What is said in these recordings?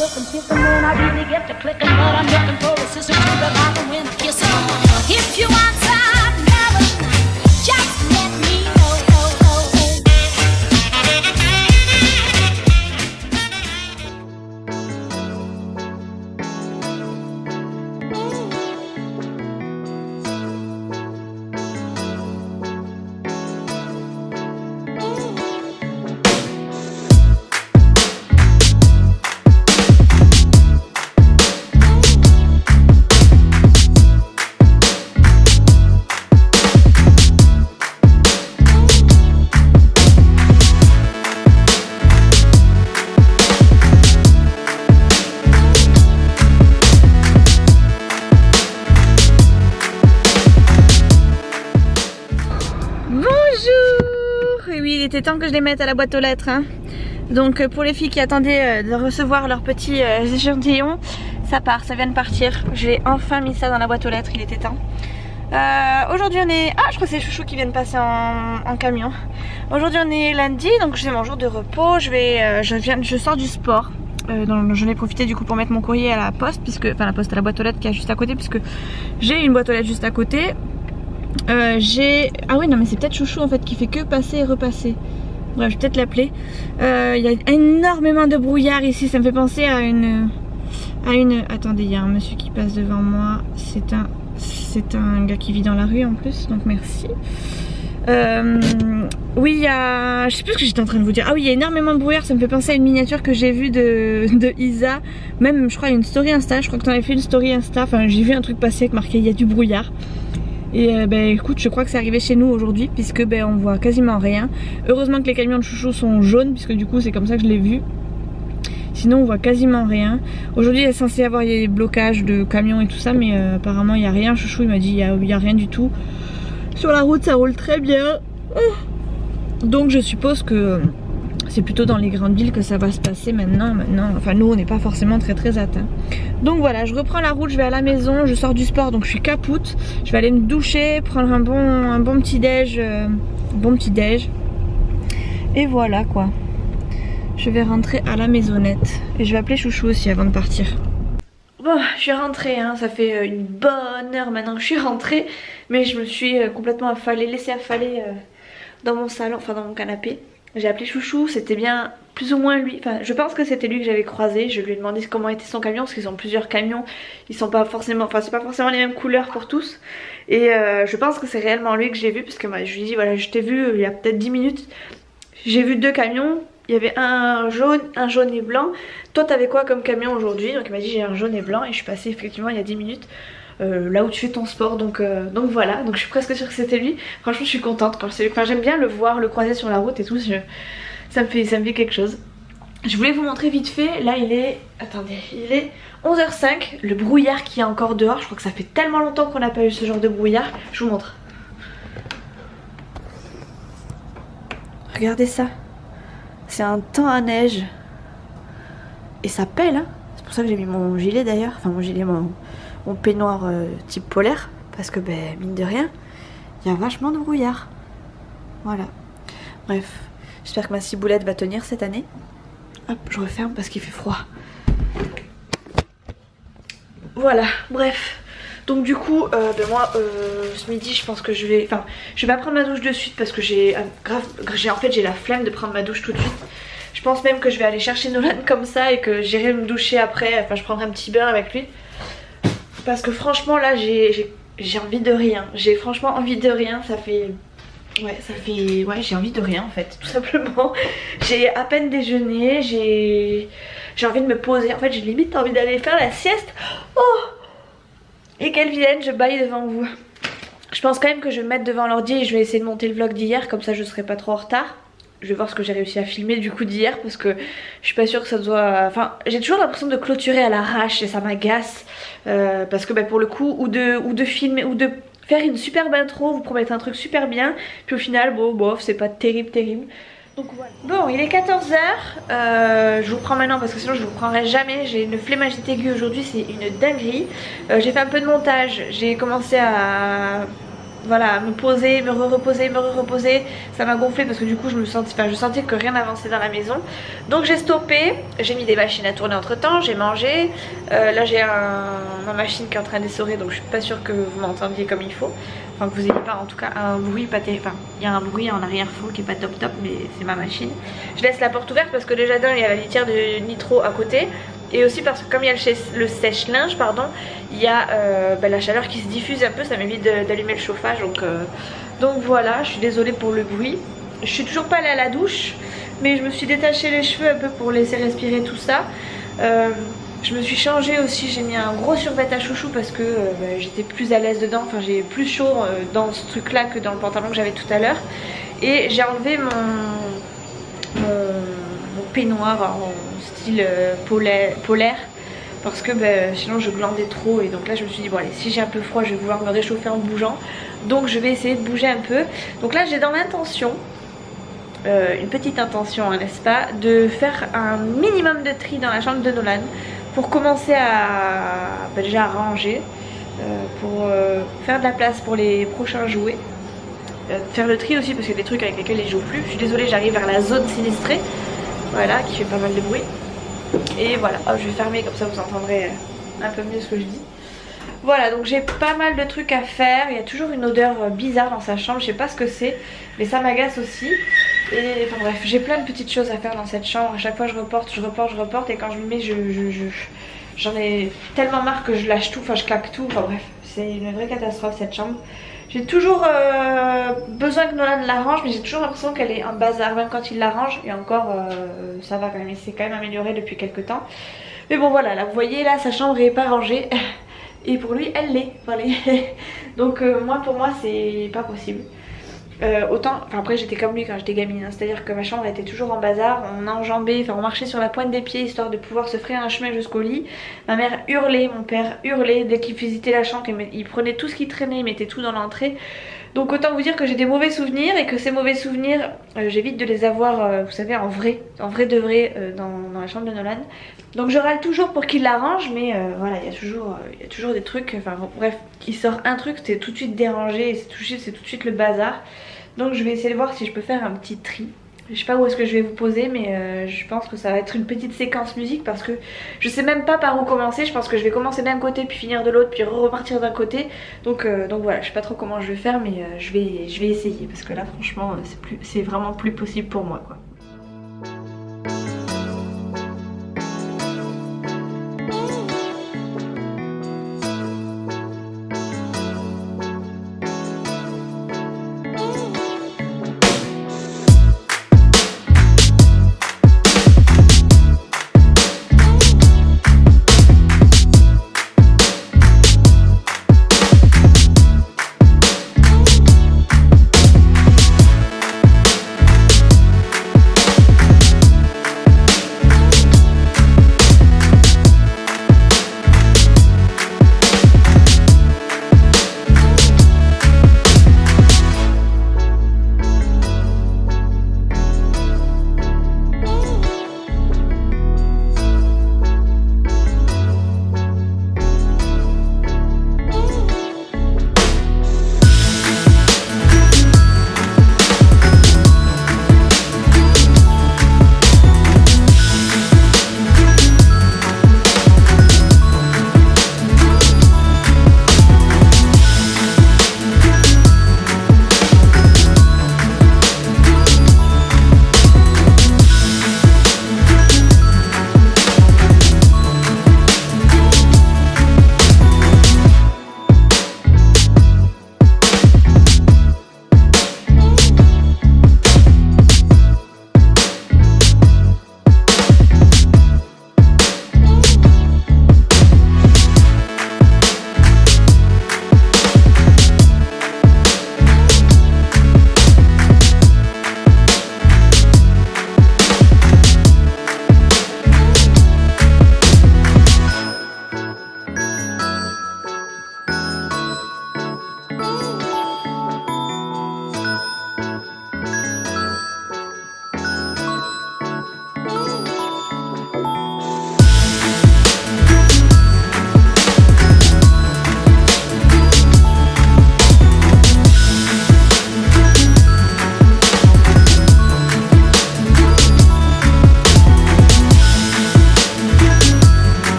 looking, picking when I really get to clicking, but I'm looking for a sister to revive and win a kiss. If you want some loving, just let me know. Oui, il était temps que je les mette à la boîte aux lettres, hein. Donc pour les filles qui attendaient de recevoir leurs petits échantillons, ça part, ça vient de partir. J'ai enfin mis ça dans la boîte aux lettres, il était temps. Aujourd'hui on est... Ah, je crois que c'est Chouchou qui vient de passer en camion. Aujourd'hui on est lundi, donc c'est mon jour de repos. Je sors du sport. Donc j'en ai profité du coup pour mettre mon courrier à la poste, à la boîte aux lettres qui est juste à côté, puisque j'ai une boîte aux lettres juste à côté. Ah oui, non mais c'est peut-être Chouchou en fait qui fait que passer et repasser. Bref, je vais peut-être l'appeler. Il y a énormément de brouillard ici, ça me fait penser à une... Attendez, il y a un monsieur qui passe devant moi. C'est un gars qui vit dans la rue en plus, donc merci. Oui, il y a... Je sais plus ce que j'étais en train de vous dire. Ah oui, il y a énormément de brouillard, ça me fait penser à une miniature que j'ai vue de Isa. Même, je crois, une story Insta. Je crois que t'en avais fait une story Insta. Enfin, j'ai vu un truc passer avec marqué il y a du brouillard. Et écoute, je crois que c'est arrivé chez nous aujourd'hui, puisque on voit quasiment rien. Heureusement que les camions de Chouchou sont jaunes, puisque du coup c'est comme ça que je l'ai vu. Sinon on voit quasiment rien. Aujourd'hui il est censé y avoir des blocages de camions et tout ça, mais apparemment il n'y a rien. Chouchou il m'a dit il y a rien du tout. Sur la route ça roule très bien. Donc je suppose que c'est plutôt dans les grandes villes que ça va se passer maintenant. Enfin nous on n'est pas forcément très atteints. Donc voilà, je reprends la route, je vais à la maison, je sors du sport donc je suis capoute. Je vais aller me doucher, prendre un bon petit déj. Et voilà quoi. Je vais rentrer à la maisonnette. Et je vais appeler Chouchou aussi avant de partir. Bon, je suis rentrée, hein. Ça fait une bonne heure maintenant que je suis rentrée. Mais je me suis complètement laissée affaler dans mon salon, enfin dans mon canapé. J'ai appelé Chouchou, c'était bien plus ou moins lui, enfin je pense que c'était lui que j'avais croisé. Je lui ai demandé comment était son camion, parce qu'ils ont plusieurs camions. Ils sont pas forcément, enfin c'est pas forcément les mêmes couleurs pour tous. Et je pense que c'est réellement lui que j'ai vu, parce que moi je lui ai dit voilà, je t'ai vu il y a peut-être 10 minutes. J'ai vu deux camions, il y avait un jaune et blanc. Toi t'avais quoi comme camion aujourd'hui? Donc il m'a dit j'ai un jaune et blanc, et je suis passée effectivement il y a 10 minutes. Là où tu fais ton sport, donc voilà, donc je suis presque sûre que c'était lui. Franchement je suis contente quand j'aime bien le voir, le croiser sur la route et tout, ça me fait quelque chose. Je voulais vous montrer vite fait, là il est 11h05, le brouillard qu'il y a encore dehors. Je crois que ça fait tellement longtemps qu'on n'a pas eu ce genre de brouillard. Je vous montre. Regardez ça, c'est un temps à neige. Et ça pèle, hein. C'est pour ça que j'ai mis mon gilet d'ailleurs, enfin mon gilet, mon peignoir type polaire, parce que mine de rien il y a vachement de brouillard. Voilà, bref, j'espère que ma ciboulette va tenir cette année. Hop, je referme parce qu'il fait froid. Voilà, bref, donc du coup moi ce midi je pense que je vais pas prendre ma douche de suite, parce que j'ai la flemme de prendre ma douche tout de suite. Je pense même que je vais aller chercher Nolan comme ça et que j'irai me doucher après. Enfin je prendrai un petit bain avec lui. Parce que franchement là j'ai envie de rien. J'ai franchement envie de rien. Ouais j'ai envie de rien en fait, tout simplement. J'ai à peine déjeuné, j'ai envie de me poser. En fait j'ai limite envie d'aller faire la sieste. Oh, et qu'elle vienne, je baille devant vous. Je pense quand même que je vais me mettre devant l'ordi et je vais essayer de monter le vlog d'hier, comme ça je serai pas trop en retard. Je vais voir ce que j'ai réussi à filmer du coup d'hier, parce que je suis pas sûre que ça doit... Enfin j'ai toujours l'impression de clôturer à l'arrache et ça m'agace. Parce que pour le coup, ou de filmer, ou de faire une superbe intro, vous promettre un truc super bien, puis au final bon bof, c'est pas terrible. Donc voilà. Bon, il est 14h, je vous prends maintenant parce que sinon je vous prendrai jamais. J'ai une flémagite aiguë aujourd'hui, c'est une dinguerie. J'ai fait un peu de montage, j'ai commencé à voilà, me poser, me reposer, me reposer. Ça m'a gonflé parce que du coup je sentais que rien n'avançait dans la maison. Donc j'ai stoppé, j'ai mis des machines à tourner entre temps, j'ai mangé. Là j'ai ma machine qui est en train d'essorer, donc je suis pas sûre que vous m'entendiez comme il faut. Enfin que vous ayez pas en tout cas un bruit pas terrible. Enfin il y a un bruit en arrière-fond qui est pas top top, mais c'est ma machine. Je laisse la porte ouverte parce que déjà d'un il y a la litière de Nitro à côté. Et aussi parce que comme il y a le sèche-linge, pardon, il y a la chaleur qui se diffuse un peu, ça m'évite d'allumer le chauffage. Donc voilà, je suis désolée pour le bruit. Je suis toujours pas allée à la douche, mais je me suis détaché les cheveux un peu pour laisser respirer tout ça. Je me suis changée aussi, j'ai mis un gros survêt à chouchou parce que j'étais plus à l'aise dedans. Enfin j'ai plus chaud dans ce truc là que dans le pantalon que j'avais tout à l'heure. Et j'ai enlevé mon peignoir en style polaire parce que sinon je glandais trop. Et donc là je me suis dit bon allez, si j'ai un peu froid je vais vouloir me réchauffer en bougeant, donc je vais essayer de bouger un peu. Donc là j'ai dans l'intention, une petite intention n'est-ce pas, de faire un minimum de tri dans la chambre de Nolan pour commencer à déjà ranger, pour faire de la place pour les prochains jouets, faire le tri aussi parce qu'il y a des trucs avec lesquels il joue plus. Je suis désolée, j'arrive vers la zone sinistrée, voilà, qui fait pas mal de bruit. Et voilà, oh, je vais fermer comme ça vous entendrez un peu mieux ce que je dis. Voilà, donc j'ai pas mal de trucs à faire. Il y a toujours une odeur bizarre dans sa chambre, je sais pas ce que c'est, mais ça m'agace aussi. Et enfin bref, j'ai plein de petites choses à faire dans cette chambre. À chaque fois je reporte. Et quand je me mets, j'en ai tellement marre que je lâche tout, enfin je claque tout. Enfin bref, c'est une vraie catastrophe cette chambre. J'ai toujours besoin que Nolan l'arrange, mais j'ai toujours l'impression qu'elle est un bazar, même quand il l'arrange. Et encore, ça va quand même, il s'est quand même amélioré depuis quelques temps. Mais bon voilà, là vous voyez, là sa chambre est pas rangée. Et pour lui, elle l'est. Voilà. Donc pour moi, c'est pas possible. Autant, enfin après j'étais comme lui quand j'étais gamine, hein, c'est-à-dire que ma chambre était toujours en bazar, on enjambait, enfin on marchait sur la pointe des pieds histoire de pouvoir se frayer un chemin jusqu'au lit. Ma mère hurlait, mon père hurlait, dès qu'il visitait la chambre, il prenait tout ce qui traînait, il mettait tout dans l'entrée. Donc autant vous dire que j'ai des mauvais souvenirs et que ces mauvais souvenirs, j'évite de les avoir, vous savez, en vrai de vrai dans la chambre de Nolan. Donc je râle toujours pour qu'il l'arrange, mais voilà, il y a toujours des trucs, enfin bon, bref, il sort un truc, c'est tout de suite dérangé, et c'est tout de suite le bazar. Donc je vais essayer de voir si je peux faire un petit tri. Je sais pas où est-ce que je vais vous poser, mais je pense que ça va être une petite séquence musique parce que je sais même pas par où commencer. Je pense que je vais commencer d'un côté puis finir de l'autre puis repartir d'un côté. Donc voilà, je sais pas trop comment je vais faire, mais je vais essayer parce que là franchement c'est vraiment plus possible pour moi quoi.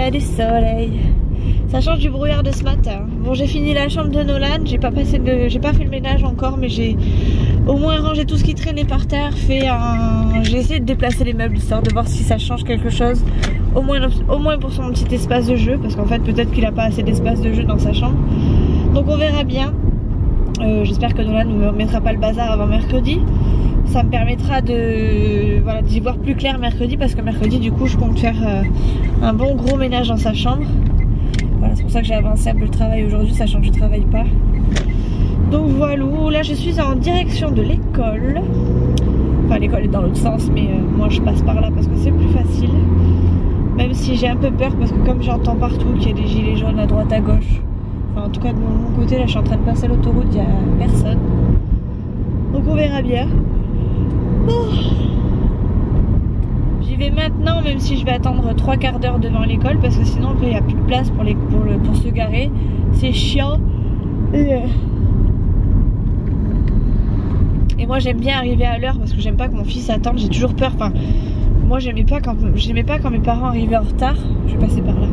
a du soleil. Ça change du brouillard de ce matin. Bon, j'ai fini la chambre de Nolan, j'ai pas fait le ménage encore, mais j'ai au moins rangé tout ce qui traînait par terre, j'ai essayé de déplacer les meubles histoire de voir si ça change quelque chose, au moins pour son petit espace de jeu, parce qu'en fait peut-être qu'il a pas assez d'espace de jeu dans sa chambre. Donc on verra bien. J'espère que Nolan ne me remettra pas le bazar avant mercredi. Ça me permettra d'y voir plus clair mercredi, parce que mercredi du coup je compte faire un bon gros ménage dans sa chambre. Voilà, c'est pour ça que j'ai avancé un peu le travail aujourd'hui, sachant que je travaille pas. Donc voilà, là je suis en direction de l'école. Enfin l'école est dans l'autre sens, mais moi je passe par là parce que c'est plus facile. Même si j'ai un peu peur, parce que comme j'entends partout qu'il y a des gilets jaunes à droite à gauche. Enfin en tout cas de mon côté, là je suis en train de passer l'autoroute, il n'y a personne. Donc on verra bien. Oh. J'y vais maintenant, même si je vais attendre 3 quarts d'heure devant l'école, parce que sinon après il n'y a plus de place pour se garer. C'est chiant. Et moi j'aime bien arriver à l'heure, parce que j'aime pas que mon fils attende, j'ai toujours peur. Enfin, moi j'aimais pas quand mes parents arrivaient en retard. Je vais passer par là.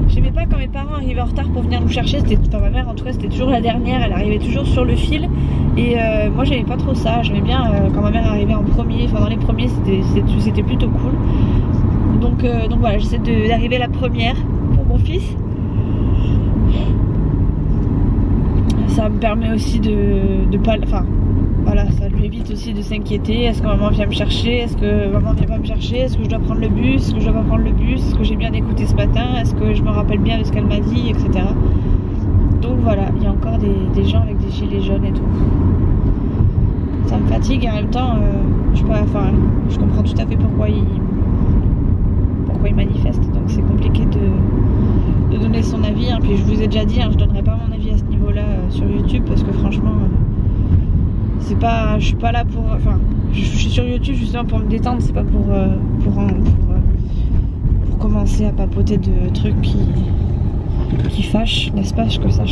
J'aimais pas quand mes parents arrivaient en retard pour venir nous chercher. Enfin, ma mère en tout cas c'était toujours la dernière, elle arrivait toujours sur le fil. Et moi j'aimais pas trop ça. J'aimais bien quand ma mère arrivait en premier. Enfin dans les premiers c'était plutôt cool. Donc voilà, j'essaie d'arriver la première pour mon fils. Ça me permet aussi de pas... Enfin voilà, ça lui évite aussi de s'inquiéter. Est-ce que maman vient me chercher? Est-ce que maman vient pas me chercher? Est-ce que je dois prendre le bus? Est-ce que je dois pas prendre le bus? Est-ce que j'ai bien écouté ce matin? Est-ce que je me rappelle bien de ce qu'elle m'a dit, etc. Donc voilà, il y a encore des gens avec des gilets jaunes et tout. Ça me fatigue et en même temps, je comprends tout à fait pourquoi ils manifestent. Donc c'est compliqué de donner son avis. Hein. Puis je vous ai déjà dit, hein, je donnerai pas mon avis à ce niveau-là sur YouTube, parce que franchement... je suis pas là pour... Enfin, je suis sur YouTube justement pour me détendre, c'est pas pour commencer à papoter de trucs qui fâchent, n'est-ce pas? Que ça,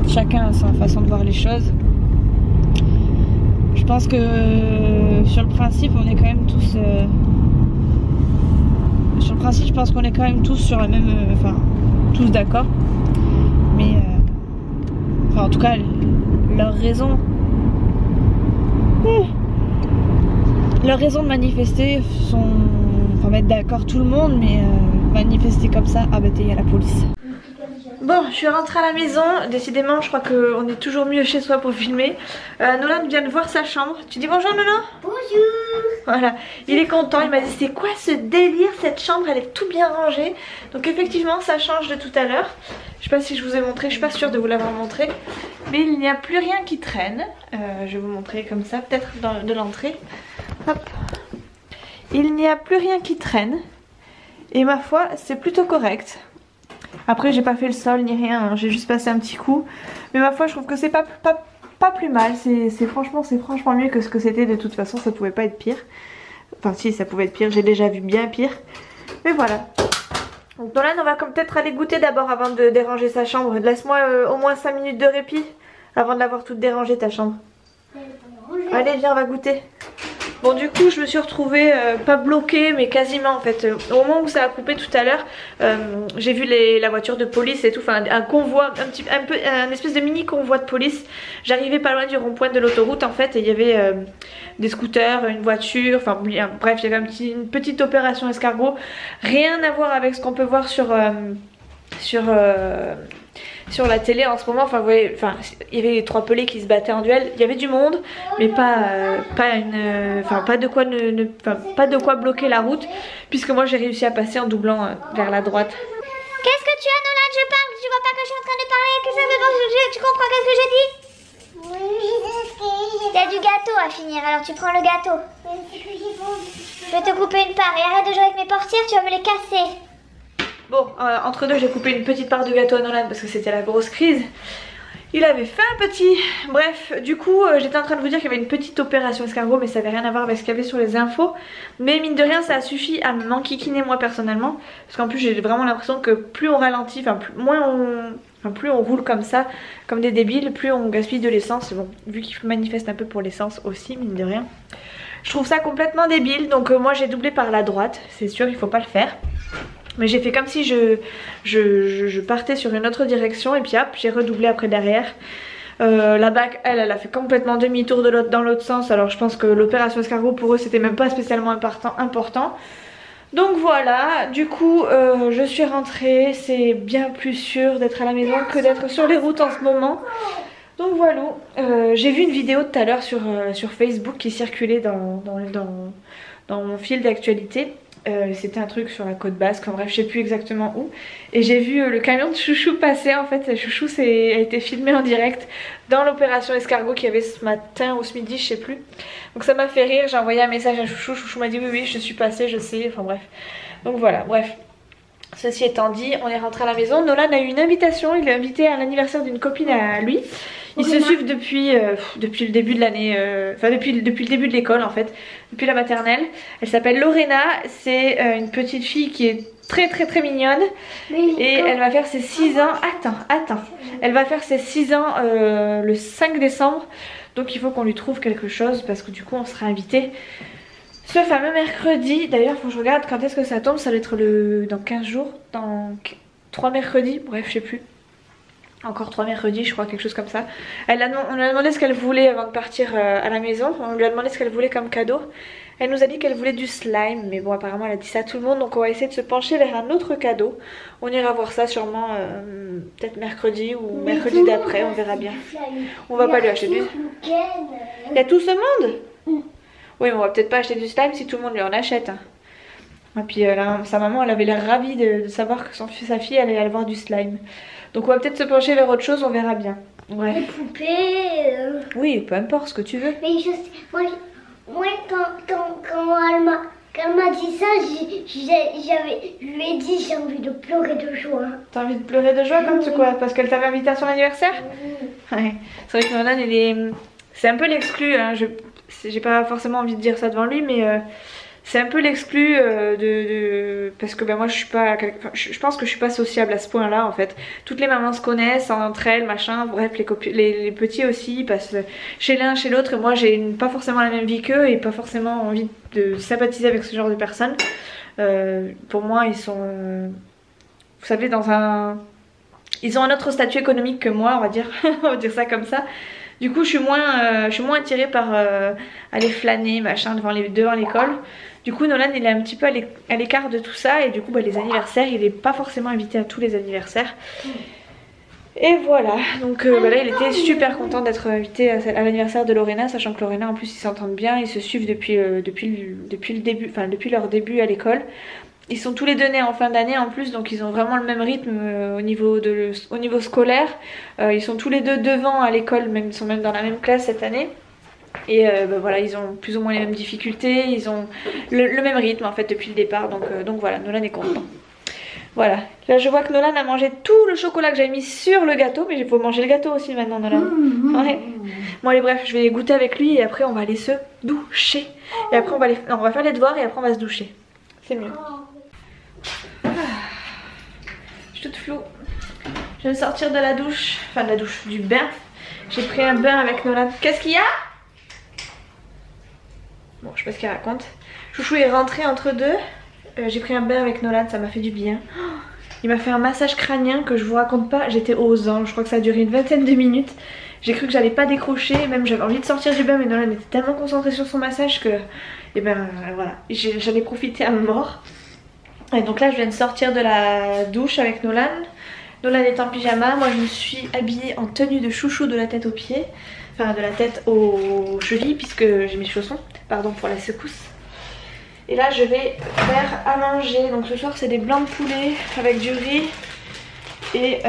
chacun a sa façon de voir les choses. Je pense que sur le principe, on est quand même tous... sur le principe, je pense qu'on est quand même tous sur la même... Enfin, tous d'accord. Mais... Enfin, en tout cas, leur raison... Leurs raisons de manifester sont... Enfin, mettre d'accord tout le monde, mais manifester comme ça, ah bah il y a la police. Bon, je suis rentrée à la maison. Décidément, je crois qu'on est toujours mieux chez soi pour filmer. Nolan vient de voir sa chambre. Tu dis bonjour Nolan? Bonjour. Voilà, il est content. Il m'a dit c'est quoi ce délire? Cette chambre elle est tout bien rangée. Donc effectivement ça change de tout à l'heure. Je sais pas si je vous ai montré, je suis pas sûre de vous l'avoir montré. Mais il n'y a plus rien qui traîne. Je vais vous montrer comme ça, peut-être de l'entrée. Hop. Il n'y a plus rien qui traîne. Et ma foi, c'est plutôt correct. Après j'ai pas fait le sol ni rien, hein. J'ai juste passé un petit coup. Mais ma foi je trouve que c'est pas plus mal. C'est franchement mieux que ce que c'était. De toute façon ça pouvait pas être pire. Enfin si, ça pouvait être pire, j'ai déjà vu bien pire. Mais voilà. Donc Nolan, on va peut-être aller goûter d'abord avant de déranger sa chambre. Laisse-moi au moins 5 minutes de répit avant de l'avoir toute dérangée ta chambre. Allez viens, on va goûter. Bon du coup je me suis retrouvée pas bloquée mais quasiment en fait. Au moment où ça a coupé tout à l'heure, j'ai vu la voiture de police et tout, enfin un convoi, un espèce de mini convoi de police. J'arrivais pas loin du rond-point de l'autoroute en fait, et il y avait des scooters, une voiture, enfin bref il y avait une petite opération escargot. Rien à voir avec ce qu'on peut voir sur la télé en ce moment. Enfin vous voyez, enfin il y avait les 3 pelés qui se battaient en duel. Il y avait du monde mais pas de quoi bloquer la route, puisque moi j'ai réussi à passer en doublant vers la droite. Qu'est-ce que tu as Nolan? Je parle, tu vois pas que je suis en train de parler, tu comprends qu'est-ce que je dis? Oui, il y a du gâteau à finir, alors tu prends le gâteau. Je vais te couper une part et arrête de jouer avec mes portières, tu vas me les casser. Bon, entre deux j'ai coupé une petite part de gâteau à Nolan parce que c'était la grosse crise. Il avait fait un petit... Bref, du coup j'étais en train de vous dire qu'il y avait une petite opération escargot, mais ça avait rien à voir avec ce qu'il y avait sur les infos. Mais mine de rien ça a suffi à m'enquiquiner moi personnellement. Parce qu'en plus j'ai vraiment l'impression que plus on ralentit, plus on roule comme ça, comme des débiles, plus on gaspille de l'essence. Bon, vu qu'il manifeste un peu pour l'essence aussi, mine de rien. Je trouve ça complètement débile, donc moi j'ai doublé par la droite, c'est sûr il faut pas le faire. Mais j'ai fait comme si je partais sur une autre direction et puis hop, j'ai redoublé après derrière. La bac, elle a fait complètement demi-tour dans l'autre sens. Alors je pense que l'opération escargot pour eux c'était même pas spécialement important. Donc voilà, du coup je suis rentrée. C'est bien plus sûr d'être à la maison que d'être sur les routes en ce moment. Donc voilà, j'ai vu une vidéo tout à l'heure sur Facebook qui circulait dans mon fil d'actualité. C'était un truc sur la côte basque, bref je sais plus exactement où. Et j'ai vu le camion de Chouchou passer en fait. Chouchou a été filmé en direct dans l'opération escargot qu'il y avait ce matin ou ce midi, je sais plus. Donc ça m'a fait rire, j'ai envoyé un message à Chouchou. Chouchou m'a dit oui je suis passée, je sais, enfin bref. Donc voilà, bref. Ceci étant dit, on est rentré à la maison. Nolan a eu une invitation, il est invité à l'anniversaire d'une copine à lui. Ils se suivent depuis le début de l'année, enfin depuis le début de l'école en fait, depuis la maternelle. Elle s'appelle Lorena, c'est une petite fille qui est très mignonne. Et elle va faire ses 6 ans, attends, elle va faire ses 6 ans le 5 décembre. Donc il faut qu'on lui trouve quelque chose parce que du coup on sera invité ce fameux mercredi. D'ailleurs faut que je regarde quand est-ce que ça tombe, ça va être dans 15 jours, dans 3 mercredis, bref je sais plus. Encore 3 mercredis je crois, quelque chose comme ça. On lui a demandé ce qu'elle voulait avant de partir à la maison. On lui a demandé ce qu'elle voulait comme cadeau. Elle nous a dit qu'elle voulait du slime. Mais bon apparemment elle a dit ça à tout le monde. Donc on va essayer de se pencher vers un autre cadeau. On ira voir ça sûrement peut-être mercredi ou mercredi d'après. On verra bien. On va pas lui acheter du... Il y a tout ce monde. Oui mais on va peut-être pas acheter du slime si tout le monde lui en achète. Et puis sa maman elle avait l'air ravie de savoir que sa fille allait avoir du slime. Donc on va peut-être se pencher vers autre chose, on verra bien. Ouais. Les poupées. Oui, peu importe ce que tu veux. Mais moi quand elle m'a dit ça, je lui ai dit j'ai envie de pleurer de joie. T'as envie de pleurer de joie comme tu quoi? Parce qu'elle t'avait invité à son anniversaire? Ouais. C'est vrai que Nolan, c'est un peu l'exclu. Hein. J'ai pas forcément envie de dire ça devant lui, mais c'est un peu l'exclu parce que moi je pense que je suis pas sociable à ce point là en fait. Toutes les mamans se connaissent entre elles, machin, bref les petits aussi ils passent chez l'un chez l'autre et moi j'ai pas forcément la même vie qu'eux et pas forcément envie de sympathiser avec ce genre de personnes. Pour moi ils sont vous savez ils ont un autre statut économique que moi on va dire ça comme ça. Du coup je suis moins attirée par aller flâner machin devant l'école. Du coup Nolan il est un petit peu à l'écart de tout ça et du coup les anniversaires il est pas forcément invité à tous les anniversaires. Et voilà, donc là il était super content d'être invité à l'anniversaire de Lorena, sachant que Lorena en plus ils s'entendent bien, ils se suivent depuis le début, enfin depuis leur début à l'école. Ils sont tous les deux nés en fin d'année en plus, donc ils ont vraiment le même rythme au niveau scolaire. Ils sont tous les deux devant à l'école, ils sont même dans la même classe cette année. Et voilà, ils ont plus ou moins les mêmes difficultés, ils ont le même rythme en fait depuis le départ, donc voilà, Nolan est content. Voilà, là je vois que Nolan a mangé tout le chocolat que j'avais mis sur le gâteau, mais il faut manger le gâteau aussi maintenant Nolan. Ouais. Bon allez bref, je vais goûter avec lui et après on va aller se doucher. Et après on va faire les devoirs et après on va se doucher. C'est mieux. Je suis toute floue. Je viens de sortir de la douche, enfin de la douche, du bain. J'ai pris un bain avec Nolan. Qu'est-ce qu'il y a? Bon, je sais pas ce qu'il raconte. Chouchou est rentré entre deux. J'ai pris un bain avec Nolan, ça m'a fait du bien. Il m'a fait un massage crânien que je vous raconte pas. J'étais aux anges, je crois que ça a duré une vingtaine de minutes. J'ai cru que j'allais pas décrocher, même j'avais envie de sortir du bain, mais Nolan était tellement concentré sur son massage que, et ben voilà, j'en ai profité à mort. Et donc là je viens de sortir de la douche avec Nolan. Nolan est en pyjama, moi je me suis habillée en tenue de chouchou de la tête aux pieds. Enfin de la tête aux chevilles puisque j'ai mes chaussons, pardon pour la secousse. Et là je vais faire à manger, donc ce soir c'est des blancs de poulet avec du riz et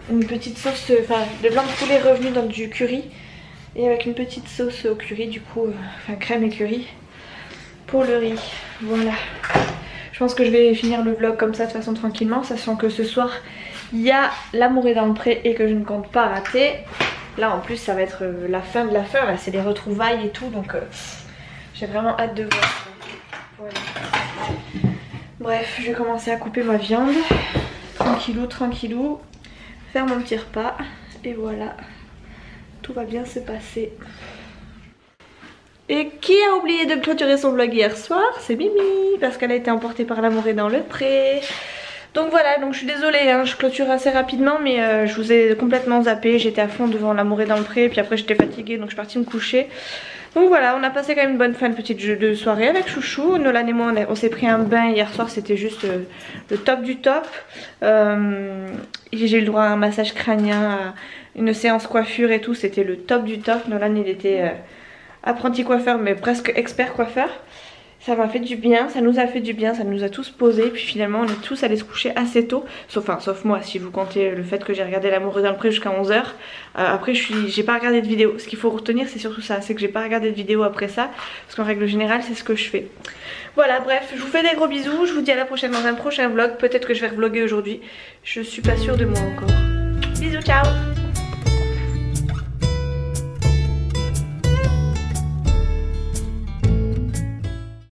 une petite sauce, enfin des blancs de poulet revenus dans du curry. Et avec une petite sauce au curry du coup, enfin crème et curry pour le riz, voilà. Je pense que je vais finir le vlog comme ça de façon tranquillement, sachant que ce soir il y a L'amour est dans le pré et que je ne compte pas rater. Là en plus ça va être la fin de la fin, là c'est les retrouvailles et tout, donc j'ai vraiment hâte de voir. Voilà. Bref, je vais commencer à couper ma viande, tranquillou, tranquillou, faire mon petit repas et voilà, tout va bien se passer. Et qui a oublié de clôturer son vlog hier soir? C'est Mimi, parce qu'elle a été emportée par l'amour et dans le pré. Donc voilà, donc je suis désolée, hein, je clôture assez rapidement, mais je vous ai complètement zappé. J'étais à fond devant l'amour et dans le pré, puis après j'étais fatiguée, donc je suis partie me coucher. Donc voilà, on a passé quand même une bonne fin de petite jeu de soirée avec Chouchou. Nolan et moi on s'est pris un bain hier soir, c'était juste le top du top. J'ai eu le droit à un massage crânien, à une séance coiffure et tout, c'était le top du top. Nolan il était apprenti coiffeur mais presque expert coiffeur. Ça m'a fait du bien, ça nous a fait du bien, ça nous a tous posé. Puis finalement on est tous allés se coucher assez tôt. Sauf moi, si vous comptez le fait que j'ai regardé l'amour dans le pré jusqu'à 11 h. Après j'ai pas regardé de vidéo. Ce qu'il faut retenir c'est surtout ça, c'est que j'ai pas regardé de vidéo après ça. Parce qu'en règle générale c'est ce que je fais. Voilà, bref, je vous fais des gros bisous. Je vous dis à la prochaine dans un prochain vlog. Peut-être que je vais revlogger aujourd'hui. Je suis pas sûre de moi encore. Bisous, ciao.